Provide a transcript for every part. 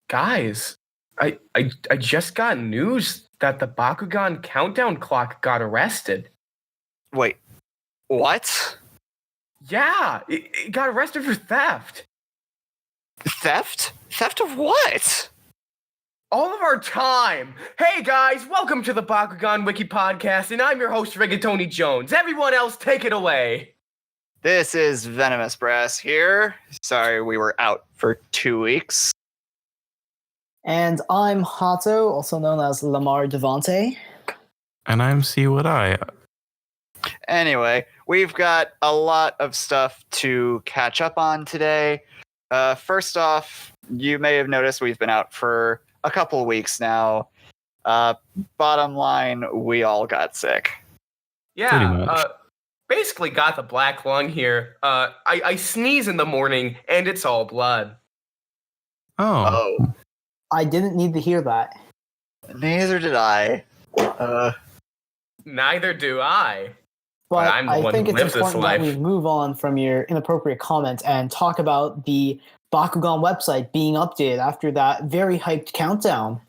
Guys, I just got news that the Bakugan countdown clock got arrested. Wait, what? Yeah, it got arrested for theft. Theft? Theft of what? All of our time. Hey guys, welcome to the Bakugan Wiki Podcast, and I'm your host, Rigatoni Jones. Everyone else, take it away. This is Venomous Brass here. Sorry we were out for 2 weeks. And I'm Hato, also known as Lamar Devante. And I'm See What I. Anyway, we've got a lot of stuff to catch up on today. First off, you may have noticed we've been out for a couple weeks now. Bottom line, we all got sick. Yeah, basically got the black lung here. I sneeze in the morning, and it's all blood. Oh. I didn't need to hear that. Neither did I. Neither do I. But I'm the I one think who it's lives this important that life. we move on from your inappropriate comments and talk about the Bakugan website being updated after that very hyped countdown.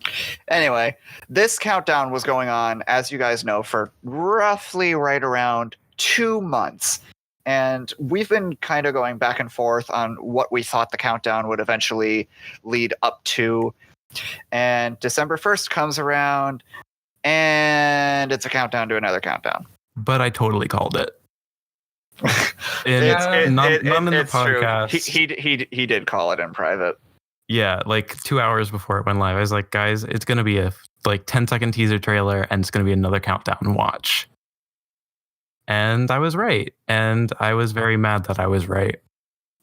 Anyway, this countdown was going on, as you guys know, for roughly right around 2 months. And we've been kind of going back and forth on what we thought the countdown would eventually lead up to. And December 1st comes around, and it's a countdown to another countdown. But I totally called it. It's None in the true. podcast. He did call it in private. Yeah, like 2 hours before it went live. I was like, guys, it's going to be a 10-second teaser trailer, and it's going to be another countdown. Watch. And I was right. And I was very mad that I was right.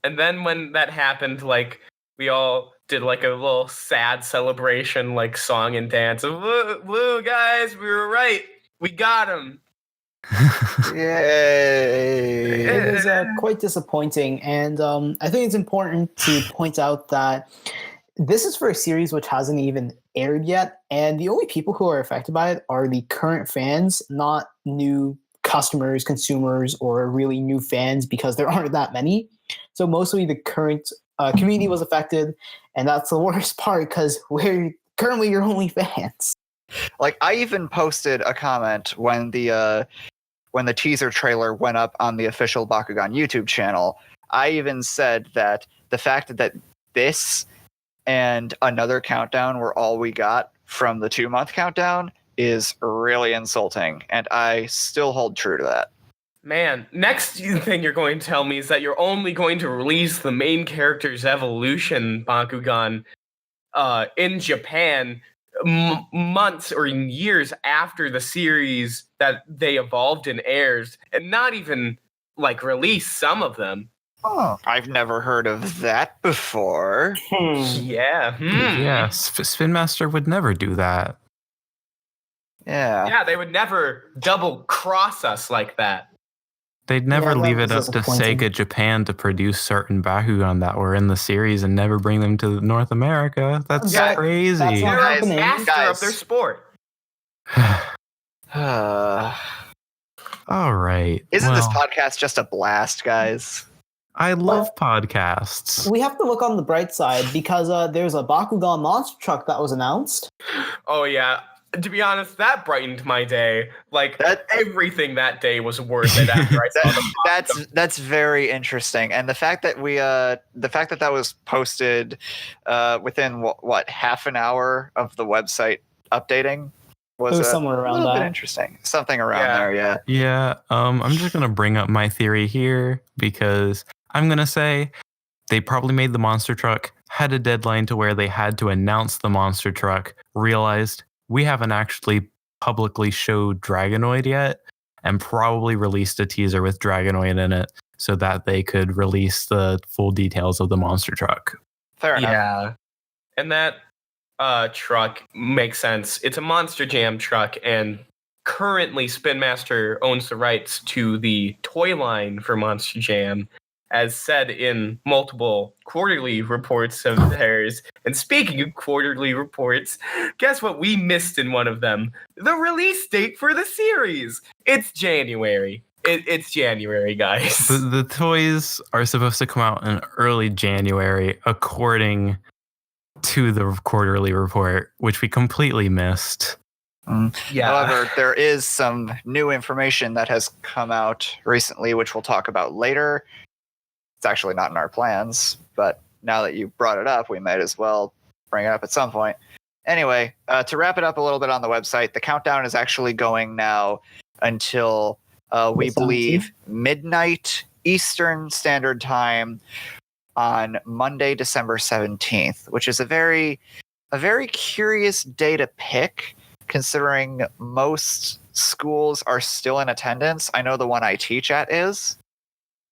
And then when that happened, like, we all did like a little sad celebration, like song and dance of woo, guys, we were right. We got him. Yay! It was quite disappointing, and I think it's important to point out that this is for a series which hasn't even aired yet, and the only people who are affected by it are the current fans, not new customers, consumers, or really new fans, because there aren't that many. So mostly the current community was affected, and that's the worst part because we're currently your only fans. Like, I even posted a comment when the teaser trailer went up on the official Bakugan YouTube channel. I even said that the fact that this and another countdown were all we got from the 2-month countdown is really insulting, and I still hold true to that. Man, next thing you're going to tell me is that you're only going to release the main character's evolution Bakugan in Japan months or years after the series that they evolved in airs, and not even like release some of them. Oh, I've never heard of that before. Yeah. Yeah, Spin Master would never do that. Yeah, they would never double cross us like that. They'd never Yeah, leave that it was up to disappointing. Sega Japan to produce certain Bakugan that were in the series and never bring them to North America. That's Yeah, crazy. that's not They're a happening. master Guys. of their sport. All right. Isn't this Well, podcast just a blast, guys? I love podcasts. We have to look on the bright side because there's a Bakugan monster truck that was announced. Oh yeah. To be honest, that brightened my day. Like everything that day was worth it after I saw the That's very interesting, and the fact that that was posted within what half an hour of the website updating was somewhere around a little that. bit interesting. Something around there, yeah. Yeah, I'm just going to bring up my theory here because I'm going to say they probably made the monster truck, had a deadline to where they had to announce the monster truck, realized we haven't actually publicly showed Dragonoid yet, and probably released a teaser with Dragonoid in it so that they could release the full details of the monster truck. Fair enough. Yeah. And that truck makes sense. It's a Monster Jam truck, and currently Spin Master owns the rights to the toy line for Monster Jam, as said in multiple quarterly reports of theirs. And speaking of quarterly reports, guess what we missed in one of them? The release date for the series. It's January. It's January, guys. The toys are supposed to come out in early January, according to the quarterly report, which we completely missed. Yeah. However, there is some new information that has come out recently, which we'll talk about later. It's actually not in our plans, but now that you brought it up, we might as well bring it up at some point. Anyway, to wrap it up a little bit on the website, the countdown is actually going now until we believe midnight Eastern Standard Time on Monday, December 17th, which is a very curious day to pick, considering most schools are still in attendance. I know the one I teach at is,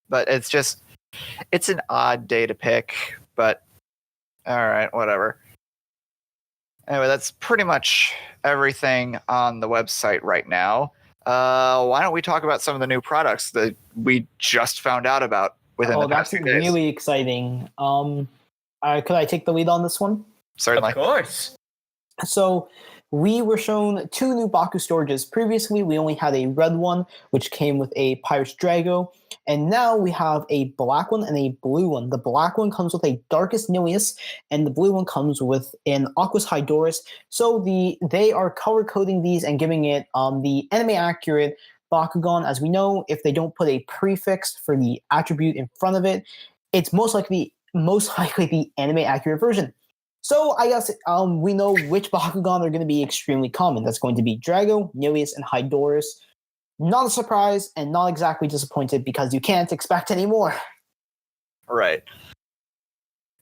but it's an odd day to pick, but all right, whatever. Anyway, that's pretty much everything on the website right now. Why don't we talk about some of the new products that we just found out about within the past that's few days? really exciting. Could I take the lead on this one? Certainly. Of course. So we were shown 2 new Baku storages. Previously, we only had a red one, which came with a Pirate's Drago. And now we have a black one and a blue one. The black one comes with a Darkest Nilius, and the blue one comes with an Aquas Hydoris. So they are color coding these and giving it the anime accurate Bakugan. As we know, if they don't put a prefix for the attribute in front of it, it's most likely the anime accurate version. So I guess we know which Bakugan are going to be extremely common. That's going to be Drago, Nilius, and Hydoris. Not a surprise and not exactly disappointed because you can't expect any more. Right.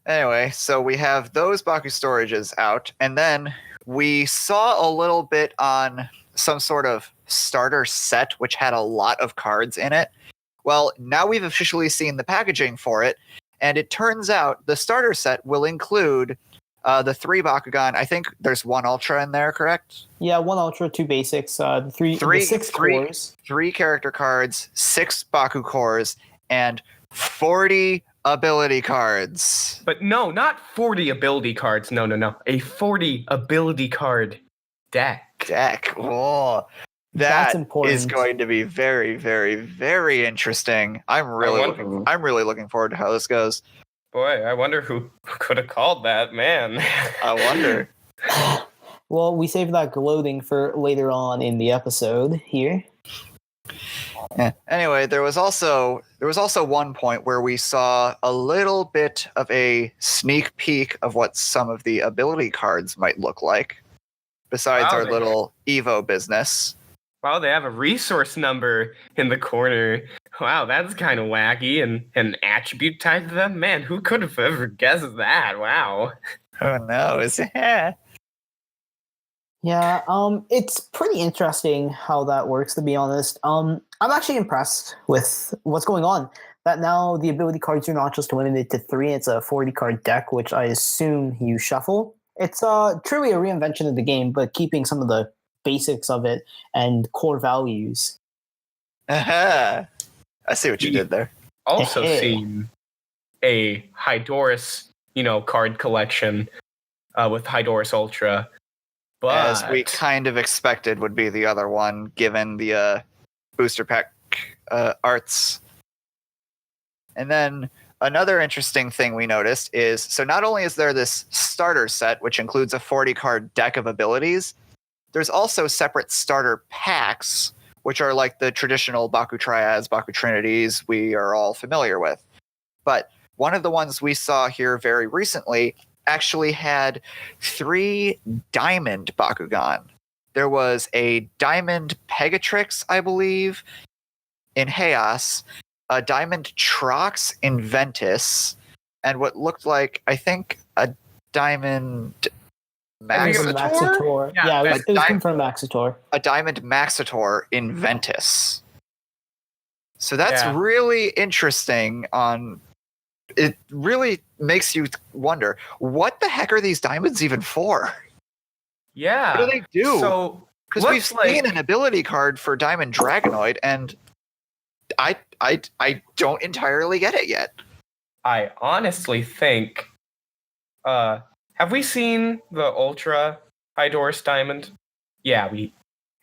Anyway, so we have those Baku storages out, and then we saw a little bit on some sort of starter set which had a lot of cards in it. Well, now we've officially seen the packaging for it, and it turns out the starter set will include the 3 Bakugan. I think there's 1 Ultra in there, correct? Yeah, 1 Ultra, 2 Basics, the 6 cores. 3 character cards, 6 Baku cores, and 40 ability cards. But no, not 40 ability cards. No. A 40 ability card deck. Oh, That's that important. is going to be very, very, very interesting. I'm really looking forward to how this goes. Boy, I wonder who could have called that, man. I wonder. Well, we saved that gloating for later on in the episode here. Yeah. Anyway, there was also one point where we saw a little bit of a sneak peek of what some of the ability cards might look like, besides our little Evo business. Wow, they have a resource number in the corner. Wow, that's kind of wacky. And an attribute tied to them? Man, who could have ever guessed that? Wow. Oh no, is it? Yeah, it's pretty interesting how that works, to be honest. I'm actually impressed with what's going on. That now the ability cards are not just limited to 3, it's a 40-card deck, which I assume you shuffle. It's truly a reinvention of the game, but keeping some of the basics of it and core values. I see what you did there. Also seen a Hydoris, card collection with Hydoris Ultra. But as we kind of expected would be the other one, given the booster pack arts. And then another interesting thing we noticed is, so not only is there this starter set, which includes a 40-card deck of abilities, there's also separate starter packs, which are like the traditional Baku Triads, Baku Trinities we are all familiar with. But one of the ones we saw here very recently actually had 3 Diamond Bakugan. There was a Diamond Pegatrix, I believe, in Chaos, a Diamond Trox in Ventus, and what looked like, I think, a Diamond Maxitor? Yeah, it was confirmed Maxitor. A Diamond Maxitor in Ventus. So that's really interesting. It really makes you wonder, what the heck are these diamonds even for? Yeah. What do they do? So, because we've seen an ability card for Diamond Dragonoid, and I don't entirely get it yet. I honestly think, have we seen the Ultra Hydoris Diamond? Yeah, we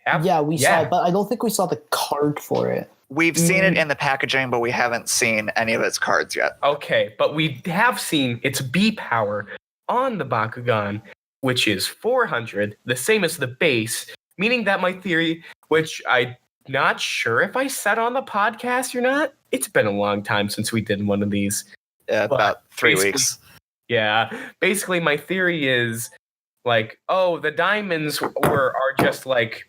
have. Yeah, we saw it, but I don't think we saw the card for it. We've seen it in the packaging, but we haven't seen any of its cards yet. Okay, but we have seen its B power on the Bakugan, which is 400, the same as the base, meaning that my theory, which I'm not sure if I said on the podcast or not, it's been a long time since we did one of these. About 3 basically- weeks. Yeah, basically my theory is like, oh, the diamonds are just like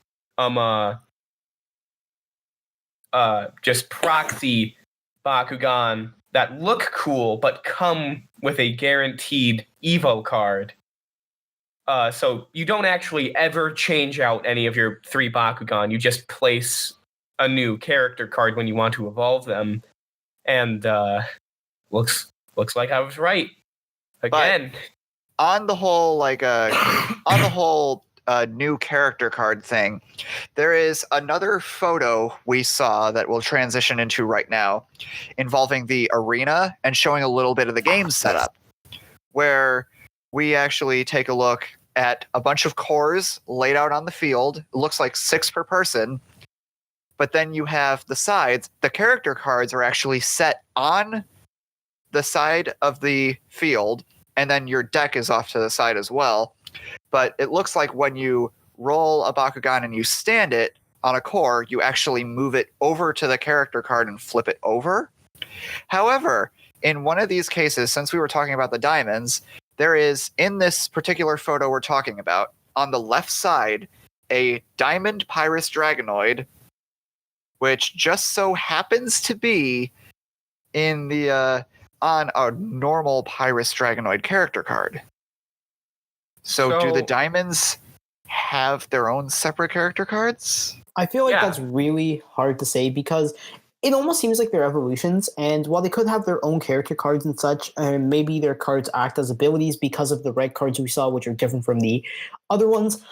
just proxy Bakugan that look cool but come with a guaranteed Evo card. So you don't actually ever change out any of your 3 Bakugan. You just place a new character card when you want to evolve them. And looks like I was right. Again. But on the whole, new character card thing, there is another photo we saw that we'll transition into right now involving the arena and showing a little bit of the game setup, where we actually take a look at a bunch of cores laid out on the field. It looks like 6 per person, but then you have the sides. The character cards are actually set on the side of the field, and then your deck is off to the side as well. But it looks like when you roll a Bakugan and you stand it on a core, you actually move it over to the character card and flip it over. However, in one of these cases, since we were talking about the diamonds, there is, in this particular photo we're talking about, on the left side, a diamond Pyrus Dragonoid, which just so happens to be in the on a normal Pyrus Dragonoid character card. So do the diamonds have their own separate character cards? I feel like that's really hard to say because it almost seems like they're evolutions, and while they could have their own character cards and such, maybe their cards act as abilities because of the red cards we saw, which are different from the other ones.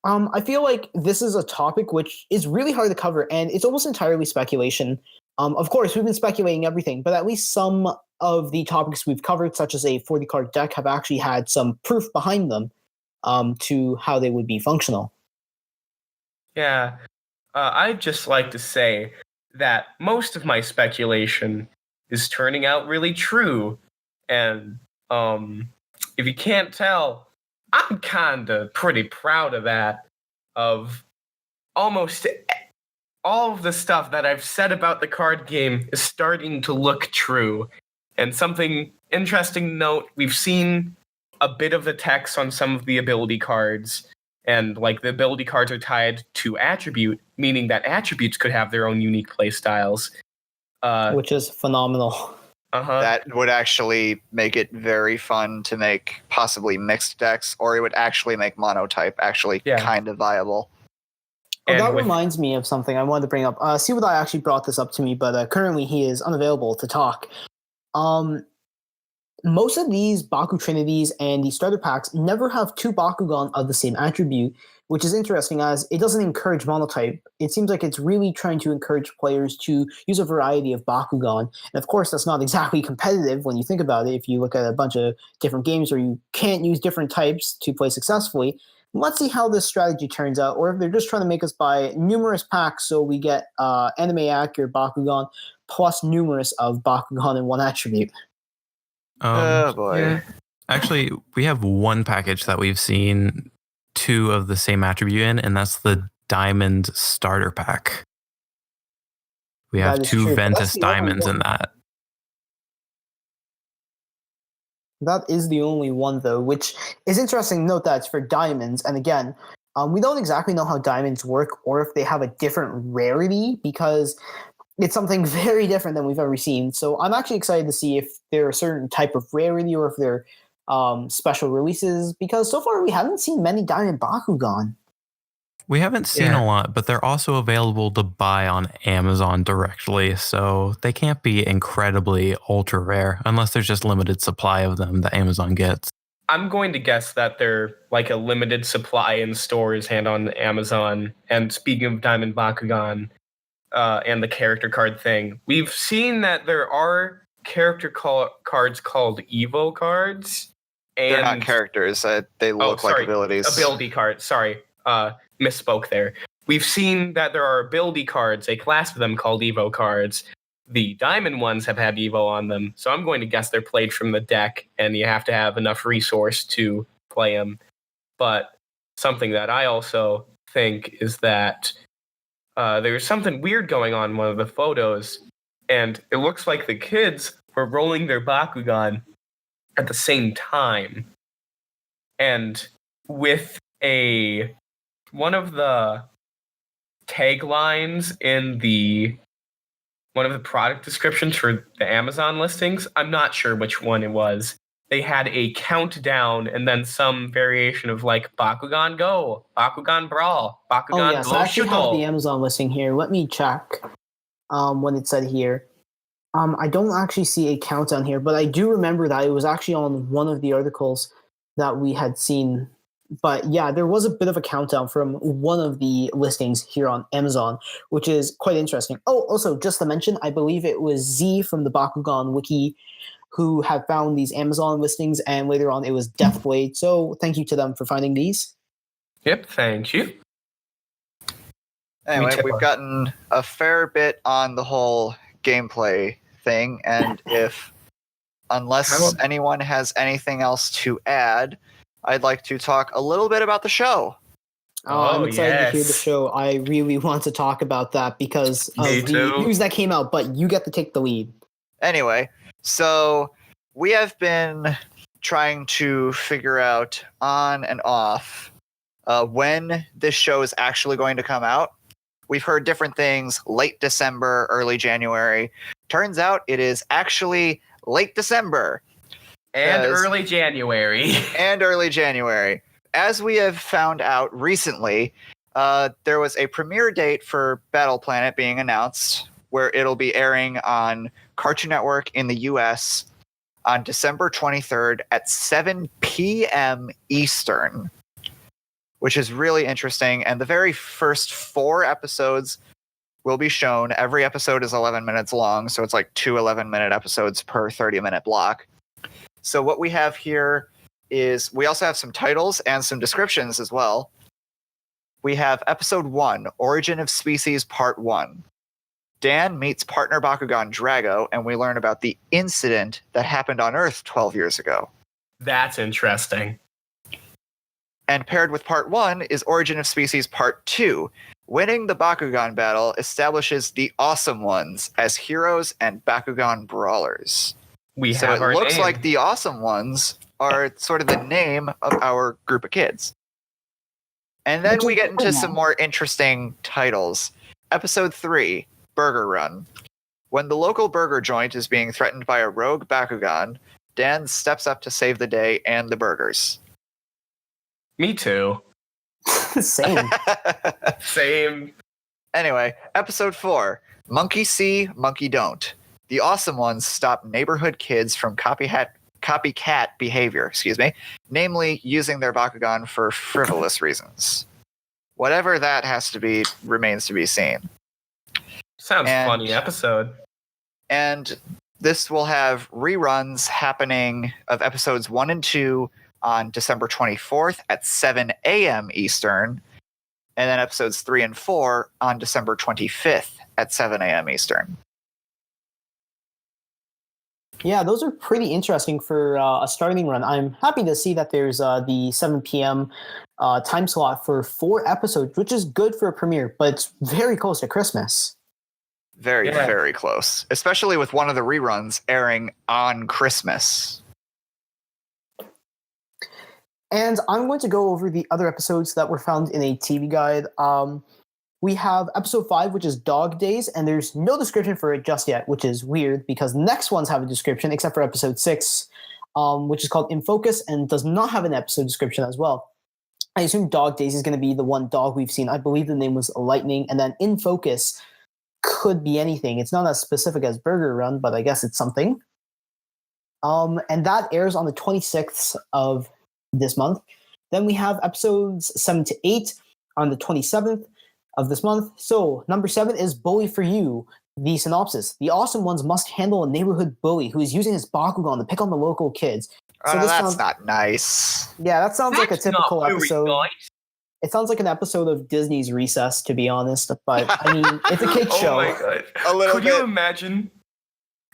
I feel like this is a topic which is really hard to cover, and it's almost entirely speculation. Of course, we've been speculating everything, but at least some of the topics we've covered, such as a 40-card deck, have actually had some proof behind them to how they would be functional. Yeah, I'd just like to say that most of my speculation is turning out really true. And if you can't tell, I'm kinda pretty proud of that. Of almost all of the stuff that I've said about the card game is starting to look true. And something interesting to note, we've seen a bit of the text on some of the ability cards. And like the ability cards are tied to attribute, meaning that attributes could have their own unique play styles. Which is phenomenal. That would actually make it very fun to make possibly mixed decks, or it would actually make monotype actually kind of viable. Oh, that reminds me of something I wanted to bring up. Siwadai actually brought this up to me, but currently he is unavailable to talk. Most of these Baku Trinities and the starter packs never have 2 Bakugan of the same attribute, which is interesting as it doesn't encourage monotype. It seems like it's really trying to encourage players to use a variety of Bakugan. And of course, that's not exactly competitive when you think about it. If you look at a bunch of different games where you can't use different types to play successfully, let's see how this strategy turns out, or if they're just trying to make us buy numerous packs so we get anime-accurate Bakugan plus numerous of Bakugan in one attribute. Oh boy. Yeah. Actually, we have one package that we've seen 2 of the same attribute in, and that's the Diamond Starter Pack. We have 2 Ventus Diamonds in that. That is the only one, though, which is interesting to note that it's for diamonds. And again, we don't exactly know how diamonds work or if they have a different rarity, because it's something very different than we've ever seen. So I'm actually excited to see if they're a certain type of rarity or if they're special releases, because so far we haven't seen many Diamond Bakugan. We haven't seen a lot, but they're also available to buy on Amazon directly, so they can't be incredibly ultra rare unless there's just limited supply of them that Amazon gets. I'm going to guess that they're like a limited supply in stores and on Amazon. And speaking of Diamond Bakugan and the character card thing, we've seen that there are character cards called Evo cards. And they're not characters. They look like abilities. Ability cards. Sorry. Misspoke there. We've seen that there are ability cards, a class of them called Evo cards. the diamond ones have had Evo on them. So I'm going to guess they're played from the deck, and you have to have enough resource to play them. But something that I also think is that there's something weird going on in one of the photos, and it looks like the kids were rolling their Bakugan at the same time. And with one of the taglines in one of the product descriptions for the Amazon listings, I'm not sure which one it was. They had a countdown and then some variation of like Bakugan Go, Bakugan Brawl, Bakugan yes, Go I actually have Shuttle. the Amazon listing here. Let me check what it said here. I don't actually see a countdown here, but I do remember that it was actually on one of the articles that we had seen. But yeah, there was a bit of a countdown from one of the listings here on Amazon, which is quite interesting. Oh, also, just to mention, I believe it was Z from the Bakugan Wiki who had found these Amazon listings, and later on it was Deathblade. So thank you to them for finding these. Yep, thank you. Anyway, we've gotten a fair bit on the whole gameplay thing, and unless anyone has anything else to add, I'd like to talk a little bit about the show. I'm excited to hear the show. I really want to talk about that because of the news that came out, but you get to take the lead. Anyway, so we have been trying to figure out on and off when this show is actually going to come out. We've heard different things, late December, early January. Turns out it is actually late December. And early January. And early January. As we have found out recently, there was a premiere date for Battle Planet being announced, where it'll be airing on Cartoon Network in the US on December 23rd at 7 p.m. Eastern, which is really interesting. And the very first 4 episodes will be shown. Every episode is 11 minutes long, so it's like 2 11-minute episodes per 30-minute block. So what we have here is we also have some titles and some descriptions as well. We have Episode 1, Origin of Species Part 1. Dan meets partner Bakugan Drago, and we learn about the incident that happened on Earth 12 years ago. That's interesting. And paired with Part 1 is Origin of Species Part 2. Winning the Bakugan battle establishes the Awesome Ones as heroes and Bakugan brawlers. So it looks like the Awesome Ones are sort of the name of our group of kids. And then we get into some more interesting titles. Episode 3, Burger Run. When the local burger joint is being threatened by a rogue Bakugan, Dan steps up to save the day and the burgers. Me too. Same. Same. Anyway, Episode 4, Monkey See, Monkey Don't. The Awesome Ones stop neighborhood kids from copycat behavior, namely using their Bakugan for frivolous reasons. Whatever that has to be remains to be seen. Sounds funny episode. And this will have reruns happening of episodes 1 and 2 on December 24th at 7 a.m. Eastern, and then episodes 3 and 4 on December 25th at 7 a.m. Eastern. Yeah, those are pretty interesting for a starting run. I'm happy to see that there's the 7 p.m. Time slot for 4 episodes, which is good for a premiere, but it's very close to Christmas. Very close, especially with one of the reruns airing on Christmas. And I'm going to go over the other episodes that were found in a TV guide. We have episode 5, which is Dog Days, and there's no description for it just yet, which is weird because the next ones have a description, except for episode 6, which is called In Focus and does not have an episode description as well. I assume Dog Days is going to be the one dog we've seen. I believe the name was Lightning, and then In Focus could be anything. It's not as specific as Burger Run, but I guess it's something. And that airs on the 26th of this month. Then we have episodes 7 to 8 on the 27th of this month. So number 7 is Bully for You. The synopsis: the Awesome Ones must handle a neighborhood bully who is using his Bakugan to pick on the local kids. So that's not nice. Yeah, that sounds like a typical episode. Nice. It sounds like an episode of Disney's Recess, to be honest. But I mean, it's a kid's show. Oh my god! A little Could bit. you imagine?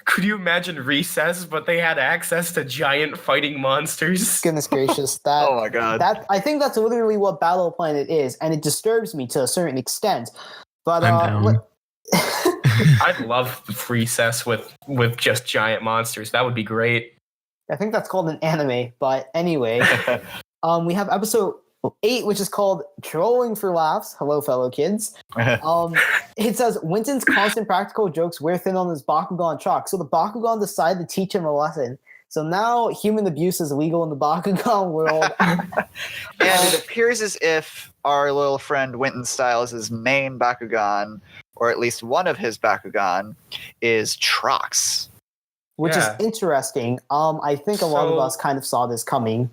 Could you imagine Recess, but they had access to giant fighting monsters? Goodness gracious, that Oh my god. that I think that's literally what Battle Planet is, and it disturbs me to a certain extent. But I'm down. I'd love Recess with just giant monsters. That would be great. I think that's called an anime. But anyway, we have episode 8, which is called Trolling for Laughs. Hello, fellow kids. It says, Winton's constant practical jokes wear thin on his Bakugan chalk. So the Bakugan decided to teach him a lesson. So now human abuse is illegal in the Bakugan world. And it appears as if our little friend Winton Styles' main Bakugan, or at least one of his Bakugan, is Trox. Which Yeah. is interesting. I think a lot of So- us kind of saw this coming.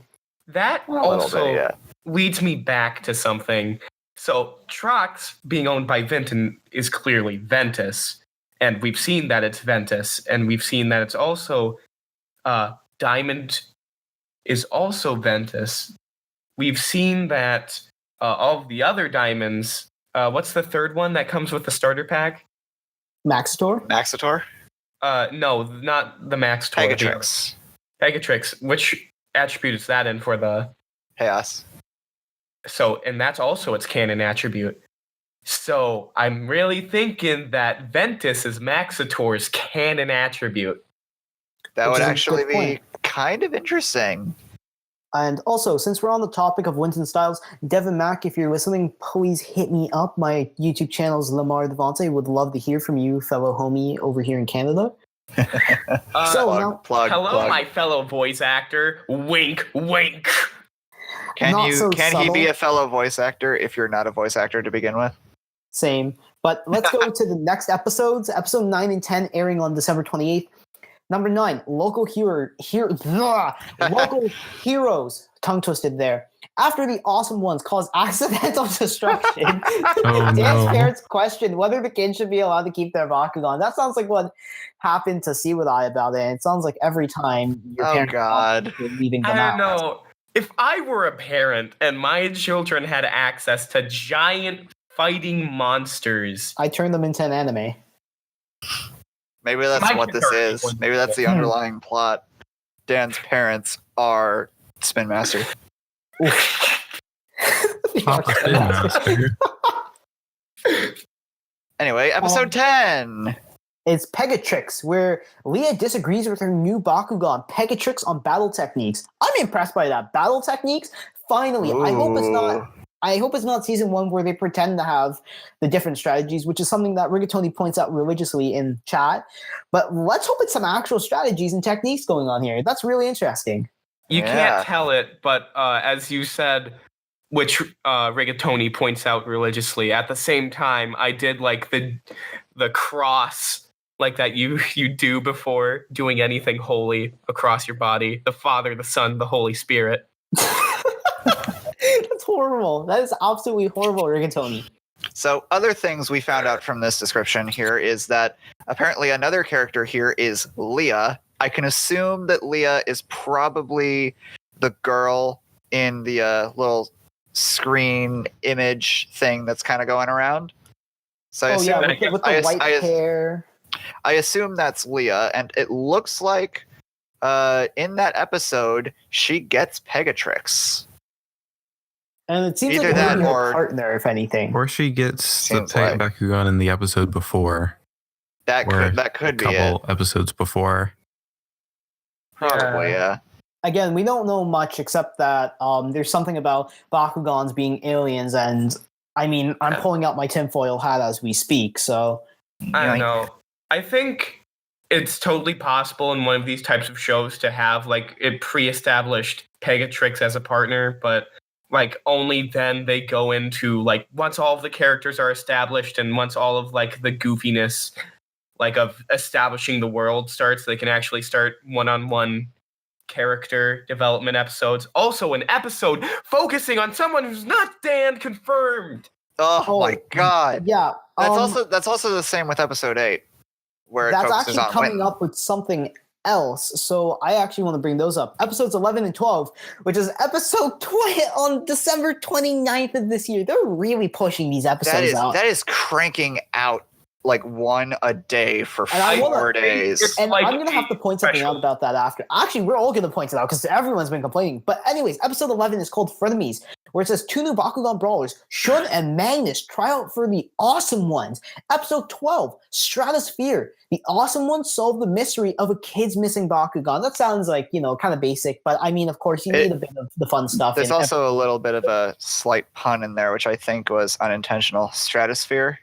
That A little also bit, yeah. leads me back to something. So Trox being owned by Vinton is clearly Ventus, and we've seen that it's Ventus, and we've seen that it's also Diamond is also Ventus. We've seen that all of the other diamonds. What's the third one that comes with the starter pack? Maxator? Maxitor? No, not the Max Tour. Pegatrix. Pegatrix. Which attribute is that in for the? Chaos. So, and that's also its canon attribute. So I'm really thinking that Ventus is Maxitor's canon attribute. That Which would is a actually good be point. kind of interesting. And also, since we're on the topic of Winton Styles, Devin Mack, if you're listening, please hit me up. My YouTube channel is Lamar Devante. Would love to hear from you, fellow homie over here in Canada. So plug, now, plug, Hello, plug. my fellow voice actor. Wink, wink. Can not you? so Can he be subtle. a fellow voice actor if you're not a voice actor to begin with? same. But let's go to the next episodes. Episode 9 and 10 airing on December 28th. Number 9, local heroes. Tongue twisted there. After the awesome ones cause accidental destruction, Oh, Dan's no. parents question whether the kids should be allowed to keep their Bakugan. That sounds like what happened to See What I about it. It sounds like every time your Oh, parents God. are leaving them I out. don't know. If I were a parent and my children had access to giant fighting monsters, I turned them into an anime. Maybe that's My what this kids are is. equal. Maybe that's the underlying plot. Dan's parents are Spin Master. Papa Spin Master. Anyway, episode 10. It's Pegatrix, where Leah disagrees with her new Bakugan, Pegatrix, on battle techniques. I'm impressed by that. Battle techniques? Finally. I hope it's not season 1 where they pretend to have the different strategies, which is something that Rigatoni points out religiously in chat. But let's hope it's some actual strategies and techniques going on here. That's really interesting. you Yeah. can't tell it, but as you said, which Rigatoni points out religiously, at the same time, I did like the cross like that you do before doing anything holy across your body. The Father, the Son, the Holy Spirit. That's horrible. That is absolutely horrible, Rigatoni. So, other things we found out from this description here is that apparently another character here is Leah. I can assume that Leah is probably the girl in the little screen image thing that's kind of going around. So, I Oh, yeah, assume, with the white hair. I assume that's Leah, and it looks like in that episode she gets Pegatrix. And it seems Either like that maybe her or- partner, if anything. Or she gets the Seems like. Bakugan in the episode before, That Or could a be it. couple episodes before. Probably, yeah. Again, we don't know much except that there's something about Bakugans being aliens, and I mean, I'm pulling out my tinfoil hat as we speak, so... I Yoink. don't know. I think it's totally possible in one of these types of shows to have like a pre-established Pegatrix as a partner, but like only then they go into like once all of the characters are established and once all of like the goofiness like of establishing the world starts, they can actually start one-on-one character development episodes. Also an episode focusing on someone who's not Dan confirmed. Oh my god. Yeah. That's also the same with episode 8, where it That's focuses actually on coming Winton. up with something else. So I actually want to bring those up. Episodes 11 and 12, which is episode 20 on December 29th of this year. They're really pushing these episodes out. That is cranking out like one a day for And 4 days. And like I'm going to have to point something out about that after. Actually, we're all going to point it out because everyone's been complaining. But anyways, episode 11 is called Frenemies, where it says 2 new Bakugan brawlers, Shun and Magnus, try out for the Awesome Ones. Episode 12, Stratosphere. The Awesome Ones solve the mystery of a kid's missing Bakugan. That sounds like, kind of basic, but I mean, of course, you need a bit of the fun stuff. There's also a little bit of a slight pun in there, which I think was unintentional. Stratosphere.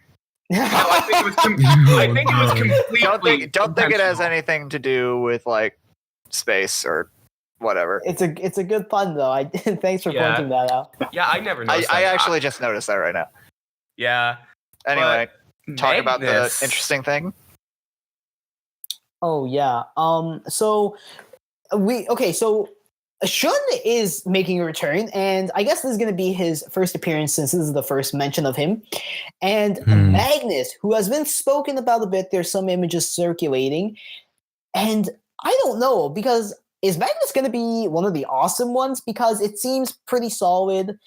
No, I think it was completely. Don't think it has anything to do with like space or whatever. It's a good pun though. Thanks for pointing that out. Yeah, I never noticed. I actually just noticed that right now. Yeah. Anyway, talk about the interesting thing. Oh yeah. So Shun is making a return, and I guess this is going to be his first appearance since this is the first mention of him. And Magnus, who has been spoken about a bit, there's some images circulating, and I don't know, because is Magnus going to be one of the Awesome Ones? Because it seems pretty solid,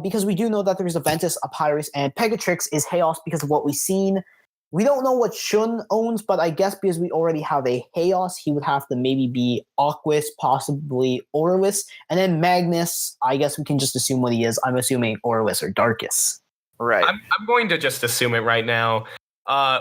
because we do know that there's a Ventus, a Pyrus, and Pegatrix is Chaos because of what we've seen. We don't know what Shun owns, but I guess because we already have a Chaos, he would have to maybe be Aquis, possibly Orwis. And then Magnus, I guess we can just assume what he is. I'm assuming Orwis or Darkus. Right. I'm going to just assume it right now.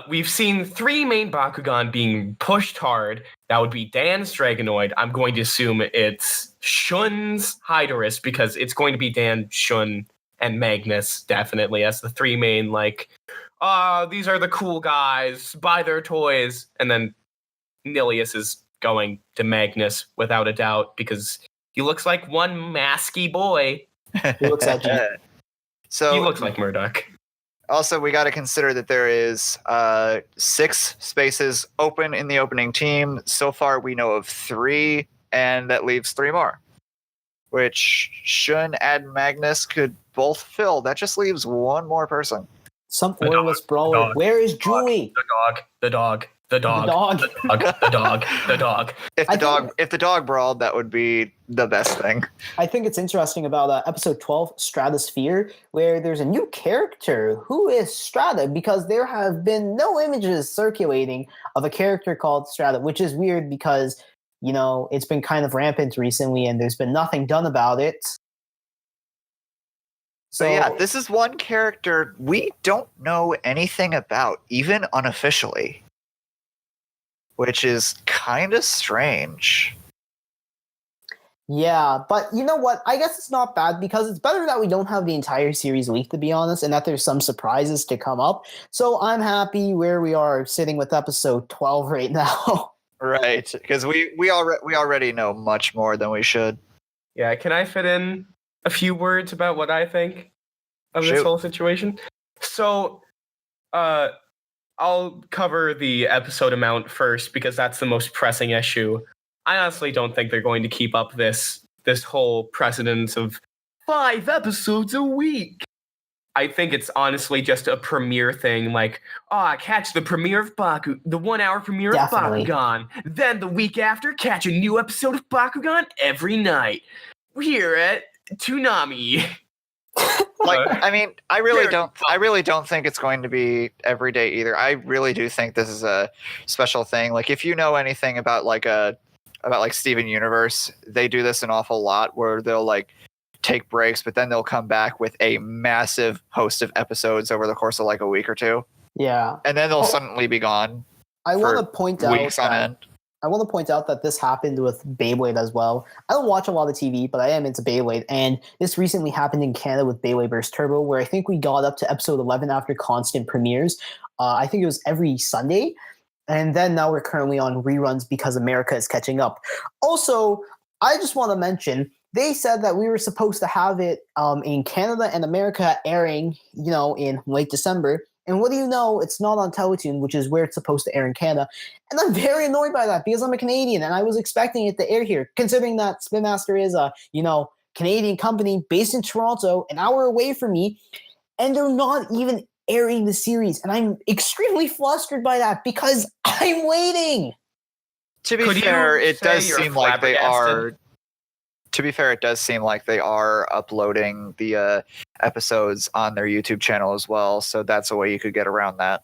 We've seen 3 main Bakugan being pushed hard. That would be Dan's Dragonoid. I'm going to assume it's Shun's Hydorus because it's going to be Dan, Shun, and Magnus, definitely, as the 3 main, these are the cool guys, buy their toys. And then Nilius is going to Magnus without a doubt because he looks like one masky boy. He looks like you. So he looks like Murdoch. Also, we got to consider that there is 6 spaces open in the opening team. So far, we know of 3, and that leaves 3 more, which Shun and Magnus could both fill. That just leaves 1 more person. Some Orwis brawler. Where is Julie? The dog. The dog. If the dog brawled, that would be the best thing. I think it's interesting about episode 12, Stratosphere, where there's a new character. Who is Strata? Because there have been no images circulating of a character called Strata, which is weird because, it's been kind of rampant recently and there's been nothing done about it. So yeah, this is one character we don't know anything about, even unofficially, which is kind of strange. Yeah, but you know what? I guess it's not bad because it's better that we don't have the entire series leaked, to be honest, and that there's some surprises to come up. So I'm happy where we are sitting with episode 12 right now. Right, because we already know much more than we should. Yeah, can I fit in a few words about what I think of this whole situation? So, I'll cover the episode amount first because that's the most pressing issue. I honestly don't think they're going to keep up this whole precedence of 5 episodes a week. I think it's honestly just a premiere thing, catch the premiere of the 1 hour premiere Definitely. of Bakugan. Then the week after, catch a new episode of Bakugan every night. Here at Toonami. I really don't think it's going to be every day either. I really do think this is a special thing. Like, if you know anything about Steven Universe, they do this an awful lot where they'll take breaks, but then they'll come back with a massive host of episodes over the course of a week or 2. Yeah. And then they'll suddenly be gone. I want to point out weeks on end. I want to point out that this happened with Beyblade as well. I don't watch a lot of TV, but I am into Beyblade, and this recently happened in Canada with Beyblade Burst Turbo, where I think we got up to episode 11 after constant premieres. I think it was every Sunday, and then now we're currently on reruns because America is catching up. Also, I just want to mention, they said that we were supposed to have it in Canada and America airing, in late December. And what do you know? It's not on Teletoon, which is where it's supposed to air in Canada. And I'm very annoyed by that because I'm a Canadian and I was expecting it to air here, considering that Spin Master is a, Canadian company based in Toronto, an hour away from me. And they're not even airing the series. And I'm extremely flustered by that because I'm waiting. To be Could fair, you it say does you're seem like they flabbergasted? are. To be fair, it does seem like they are uploading the episodes on their YouTube channel as well. So that's a way you could get around that.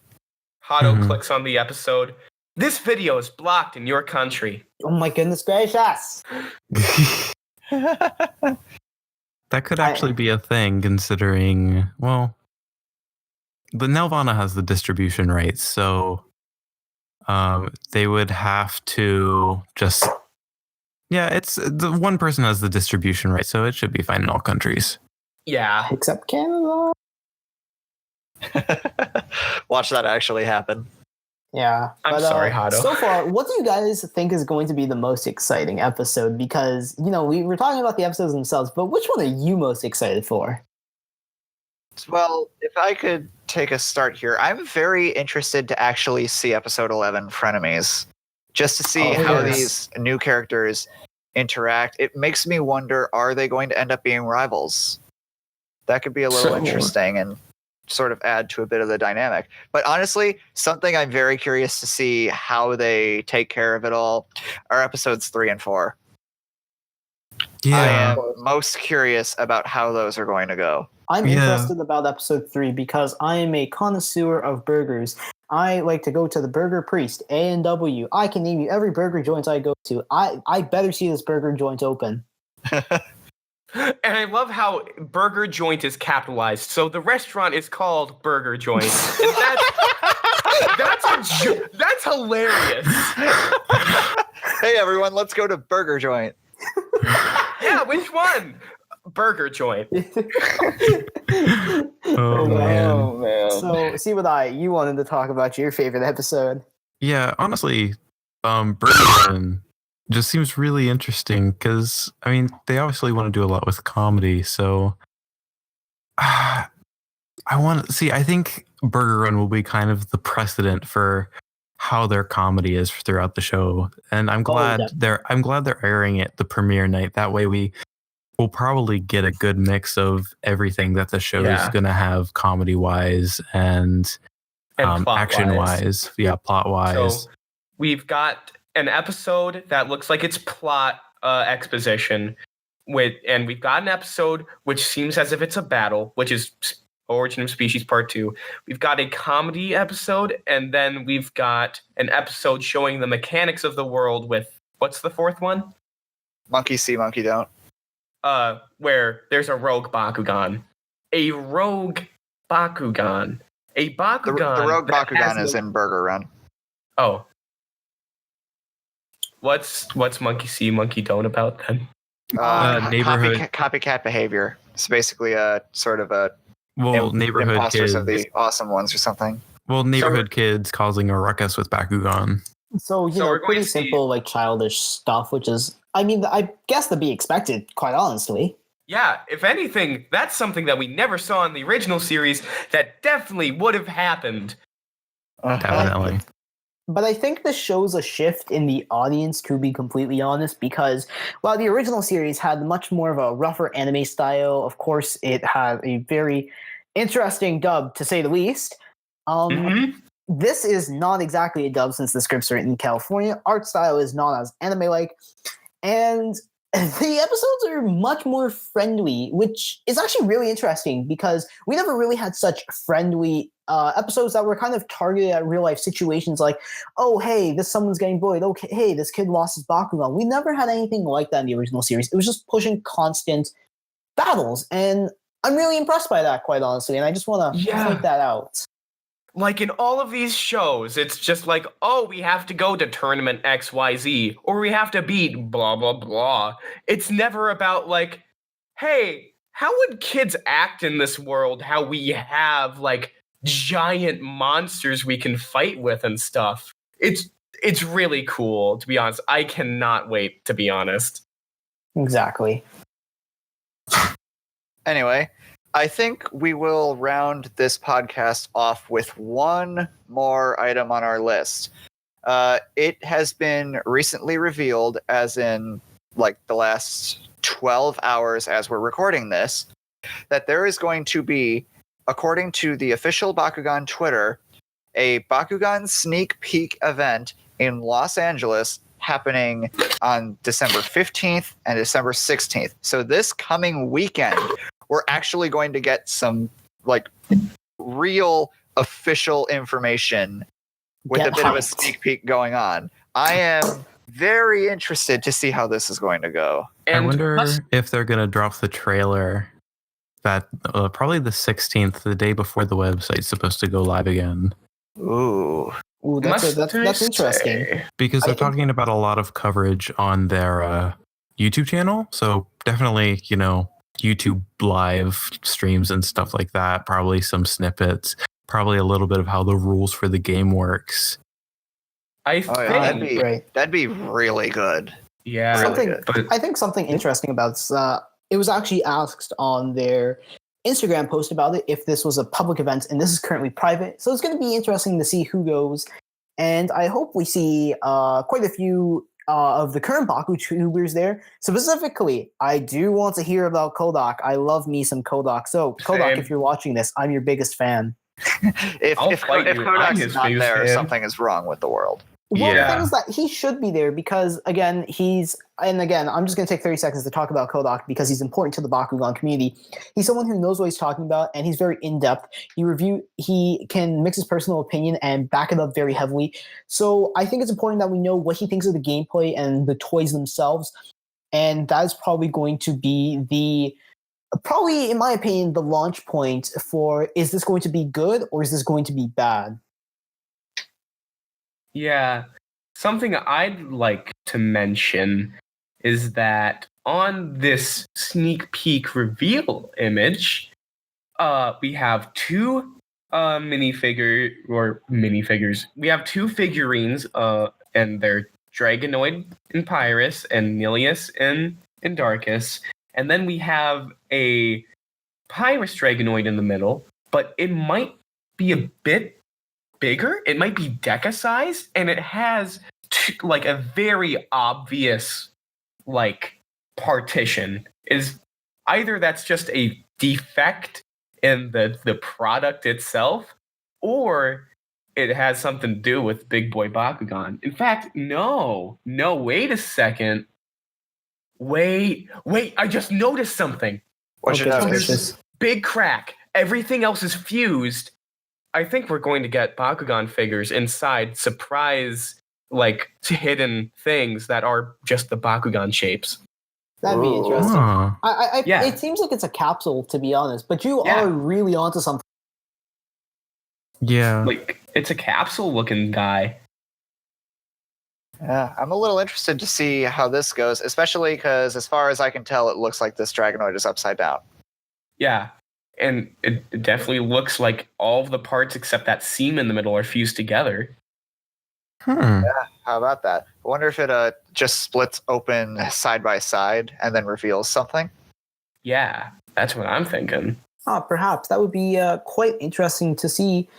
Hado Mhm. clicks on the episode. This video is blocked in your country. Oh my goodness gracious! That could actually be a thing, considering, well, the Nelvana has the distribution rights, so they would have to just, yeah, it's the one person has the distribution rights, so it should be fine in all countries. Yeah. Except Canada. Watch that actually happen. Yeah. I'm sorry, Hado. So far, what do you guys think is going to be the most exciting episode? Because, we were talking about the episodes themselves, but which one are you most excited for? Well, if I could take a start here, I'm very interested to actually see episode 11, Frenemies, just to see how these new characters interact. It makes me wonder, are they going to end up being rivals? That could be a little interesting and sort of add to a bit of the dynamic. But honestly, something I'm very curious to see how they take care of it all are episodes 3 and 4. Yeah. I am most curious about how those are going to go. I'm interested about episode 3 because I am a connoisseur of burgers. I like to go to the Burger Priest, A&W. I can name you every burger joint I go to. I better see this burger joint open. And I love how burger joint is capitalized. So the restaurant is called Burger Joint. And that's hilarious. Hey everyone, let's go to Burger Joint. Yeah, which one? Burger Joint. Oh man. So, you wanted to talk about your favorite episode. Yeah, honestly, Burger just seems really interesting because, I mean, they obviously want to do a lot with comedy. So I think Burger Run will be kind of the precedent for how their comedy is throughout the show. And I'm glad they're airing it the premiere night. That way we will probably get a good mix of everything that the show is going to have comedy wise and action wise. Yeah, plot wise. So we've got an episode that looks like it's plot exposition and we've got an episode which seems as if it's a battle, which is Origin of Species Part 2. We've got a comedy episode, and then we've got an episode showing the mechanics of the world with, what's the fourth one? Monkey see, monkey don't. Where there's a rogue Bakugan. A rogue Bakugan. A Bakugan. The rogue Bakugan is in Burger Run. Oh. What's monkey see, monkey don't about then? Neighborhood copycat behavior. It's basically a sort of a neighborhood imposters kids of the awesome ones or something. Well, neighborhood kids causing a ruckus with Bakugan. So we're going pretty to see- simple, like childish stuff, which is, I guess, to be expected, quite honestly. Yeah, if anything, that's something that we never saw in the original series that definitely would have happened. Definitely. But I think this shows a shift in the audience, to be completely honest, because while the original series had much more of a rougher anime style, of course, it had a very interesting dub, to say the least. This is not exactly a dub since the scripts are written in California. Art style is not as anime-like. And the episodes are much more friendly, which is actually really interesting because we never really had such friendly episodes that were kind of targeted at real-life situations like, oh, hey, someone's getting bullied. Okay, hey, this kid lost his Bakugan. We never had anything like that in the original series. It was just pushing constant battles. And I'm really impressed by that, quite honestly. And I just want to point that out. Like in all of these shows, it's just like, oh, we have to go to tournament XYZ, or we have to beat blah, blah, blah. It's never about like, hey, how would kids act in this world? How we have like giant monsters we can fight with and stuff. It's really cool, to be honest. I cannot wait, to be honest. Exactly. Anyway, I think we will round this podcast off with one more item on our list. It has been recently revealed, as in like the last 12 hours as we're recording this, that there is going to be, according to the official Bakugan Twitter, a Bakugan sneak peek event in Los Angeles happening on December 15th and December 16th. So this coming weekend, we're actually going to get some like real official information with Get a bit of a hyped. sneak peek going on. I am very interested to see how this is going to go. I wonder if they're going to drop the trailer that probably the 16th, the day before the website's supposed to go live again. Ooh. Ooh, that's interesting. Because they're talking about a lot of coverage on their YouTube channel. So definitely, YouTube live streams and stuff like that. Probably some snippets. Probably a little bit of how the rules for the game works. I think that'd be really good. Yeah. I think something interesting about it was actually asked on their Instagram post about it if this was a public event, and this is currently private. So it's going to be interesting to see who goes. And I hope we see quite a few of the current Baku tubers there. Specifically, I do want to hear about Kodak. I love me some Kodak. So Kodak, if you're watching this, I'm your biggest fan. if Kodak's not there, something is wrong with the world. Well, the thing is that he should be there because, again, I'm just going to take 30 seconds to talk about Kodak because he's important to the Bakugan community. He's someone who knows what he's talking about, and he's very in-depth. He can mix his personal opinion and back it up very heavily. So I think it's important that we know what he thinks of the gameplay and the toys themselves, and that's probably going to be probably, in my opinion, the launch point for, is this going to be good or is this going to be bad? Yeah. Something I'd like to mention is that on this sneak peek reveal image, we have two minifigures. We have two figurines, and they're Dragonoid and Pyrus and Nilius and Darkus. And then we have a Pyrus Dragonoid in the middle, but it might be a bit bigger. It might be Deca size, and it has a very obvious partition. Is either that's just a defect in the product itself, or it has something to do with Big Boy Bakugan. In fact, no, wait a second. Wait, I just noticed something. What you notice? Big crack. Everything else is fused. I think we're going to get Bakugan figures inside surprise, hidden things that are just the Bakugan shapes. That'd be interesting. Yeah. It seems like it's a capsule, to be honest, but you are really onto something. Yeah. It's a capsule-looking guy. Yeah, I'm a little interested to see how this goes, especially because, as far as I can tell, it looks like this Dragonoid is upside down. Yeah, and it definitely looks like all of the parts except that seam in the middle are fused together. Yeah, how about that? I wonder if it just splits open side by side and then reveals something. Yeah, that's what I'm thinking. Perhaps. That would be quite interesting to see.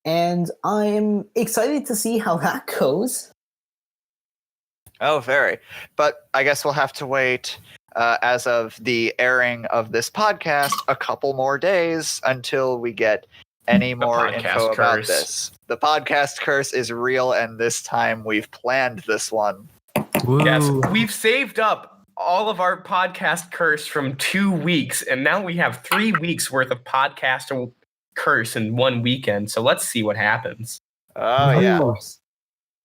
And I'm excited to see how that goes. Oh, very. But I guess we'll have to wait, as of the airing of this podcast, a couple more days until we get any more info about this. The podcast curse is real, and this time we've planned this one. Woo. Yes, we've saved up all of our podcast curse from 2 weeks, and now we have 3 weeks worth of podcast curse in 1 weekend. So let's see what happens. Oh, yeah.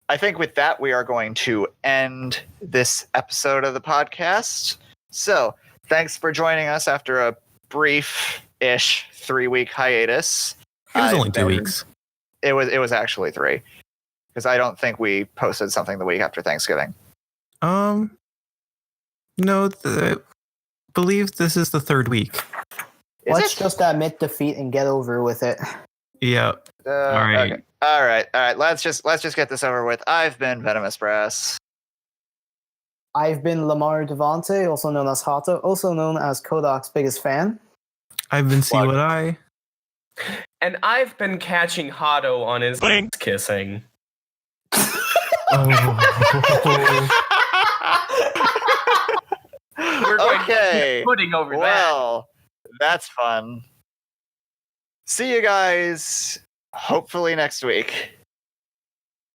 I think with that, we are going to end this episode of the podcast. So, thanks for joining us after a brief-ish 3-week hiatus. It was only 2 weeks. It was actually 3, because I don't think we posted something the week after Thanksgiving. No, I believe this is the 3rd week. Let's just admit defeat and get over with it. Yeah. All right. Okay. All right. Let's just get this over with. I've been Venomous Brass. I've been Lamar Devante, also known as Hato, also known as Kodak's biggest fan. I've been See What I. And I've been catching Hato on his kissing. We're going to keep putting over that. Well, that's fun. See you guys hopefully next week.